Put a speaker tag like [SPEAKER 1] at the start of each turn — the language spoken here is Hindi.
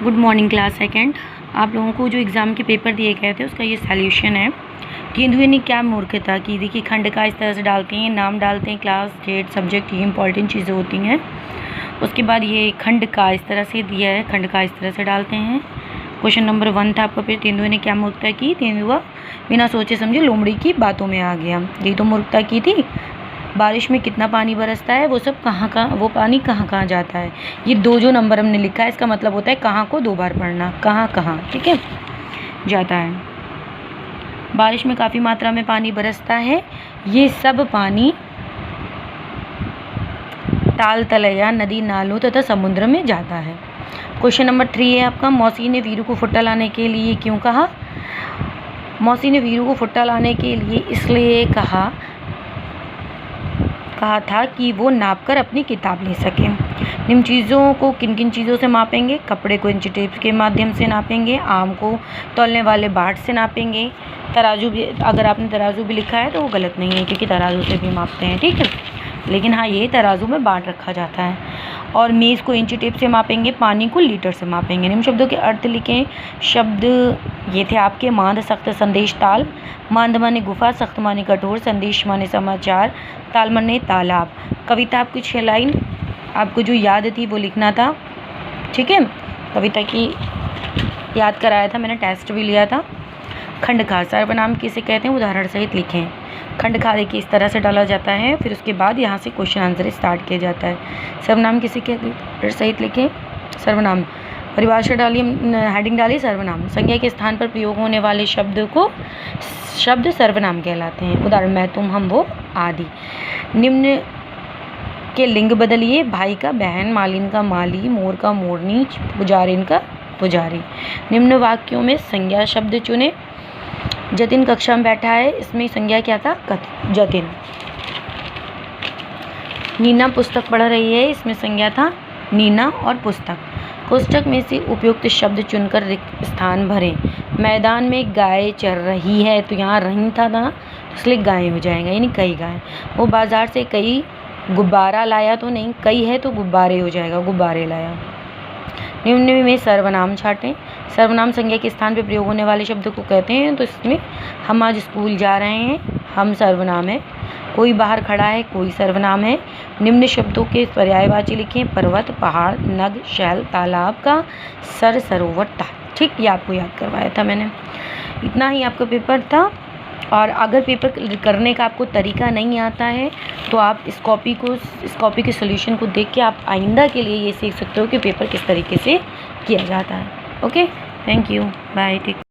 [SPEAKER 1] Good morning class second. आप लोगों को जो एग्ज़ाम के पेपर दिए गए थे उसका ये सॉल्यूशन है। केंदुए ने क्या मूर्खता की। देखिए खंड का इस तरह से डालते हैं, नाम डालते हैं, क्लास, डेट, सब्जेक्ट, ये इंपॉर्टेंट चीज़ें होती हैं। उसके बाद ये खंड का इस तरह से दिया है, खंड का इस तरह से डालते हैं। क्वेश्चन नंबर 1 था आपका। फिर तेंदुए ने क्या मूर्खता की। तेंदुआ बिना सोचे समझे लोमड़ी की बातों में आ गया। यही तो मूर्खता की थी। बारिश में कितना पानी बरसता है, वो सब वो पानी कहाँ कहाँ जाता है। ये दो जो नंबर हमने लिखा है इसका मतलब होता है कहाँ को 2 बार पढ़ना, कहाँ कहाँ, ठीक है, जाता है। बारिश में काफ़ी मात्रा में पानी बरसता है, ये सब पानी ताल तलैया, नदी नालों तथा समुद्र में जाता है। क्वेश्चन नंबर 3 है आपका। मौसी ने वीरू को फुट्टा लाने के लिए क्यों कहा। मौसी ने वीरू को फुट्टा लाने के लिए इसलिए कहा था कि वो नाप कर अपनी किताब ले सकें। निम्न चीज़ों को किन किन चीज़ों से मापेंगे। कपड़े को इंची टेप के माध्यम से नापेंगे, आम को तौलने वाले बाट से नापेंगे। तराजू भी, अगर आपने तराजू भी लिखा है तो वो गलत नहीं है क्योंकि तराजू से भी मापते हैं, ठीक है, लेकिन हाँ ये तराजू में बाट रखा जाता है। और मेज़ को इंची टेप से मापेंगे, पानी को लीटर से मापेंगे। निम्न शब्दों के अर्थ लिखें। शब्द ये थे आपके। मांद, सख्त, संदेश, ताल। मांद माने गुफा, सख्त माने कठोर, संदेश माने समाचार, ताल माने तालाब। कविता आपकी 6 लाइन आपको जो याद थी वो लिखना था, ठीक है। कविता की याद कराया था मैंने, टेस्ट भी लिया था। खंड खा सर्वनाम किसे कहते हैं, उदाहरण सहित लिखें। खंड खा देखिए इस तरह से डाला जाता है, फिर उसके बाद यहाँ से क्वेश्चन आंसर स्टार्ट किया जाता है। सर्वनाम किसे कहते हैं, सहित लिखें। सर्वनाम परिभाषा डालिए, हेडिंग डालिए सर्वनाम। संज्ञा के स्थान पर प्रयोग होने वाले शब्द सर्वनाम कहलाते हैं। उदाहरण मैं, तुम, हम, वो आदि। निम्न के लिंग बदलिए। भाई का बहन, मालिन का माली, मोर का मोरनी, पुजारिन का पुजारी। निम्न वाक्यों में संज्ञा शब्द चुने। जतिन कक्षा में बैठा है, इसमें संज्ञा क्या था, जतिन। नीना पुस्तक पढ़ रही है, इसमें संज्ञा था नीना और पुस्तक। कोष्ठक में से उपयुक्त शब्द चुनकर रिक्त स्थान भरें। मैदान में गाय चर रही है, तो यहाँ रही था ना, इसलिए गाय हो जाएगा, यानी कई गाय। वो बाजार से कई गुब्बारा लाया, तो नहीं, कई है तो गुब्बारे हो जाएगा, गुब्बारे लाया। निम्न में सर्वनाम छाटें। सर्वनाम संज्ञा के स्थान पर प्रयोग होने वाले शब्द को कहते हैं। तो इसमें हम आज स्कूल जा रहे हैं, हम सर्वनाम है। कोई बाहर खड़ा है, कोई सर्वनाम है। निम्न शब्दों के पर्यायवाची लिखें। पर्वत, पहाड़, नद, शैल, तालाब का, सर, सरोवर, ताल, ठीक, ये आपको याद करवाया था मैंने। इतना ही आपका पेपर था। और अगर पेपर करने का आपको तरीका नहीं आता है तो आप इस कॉपी के सॉल्यूशन को देख के आप आइंदा के लिए ये सीख सकते हो कि पेपर किस तरीके से किया जाता है। Okay, thank you, bye, take.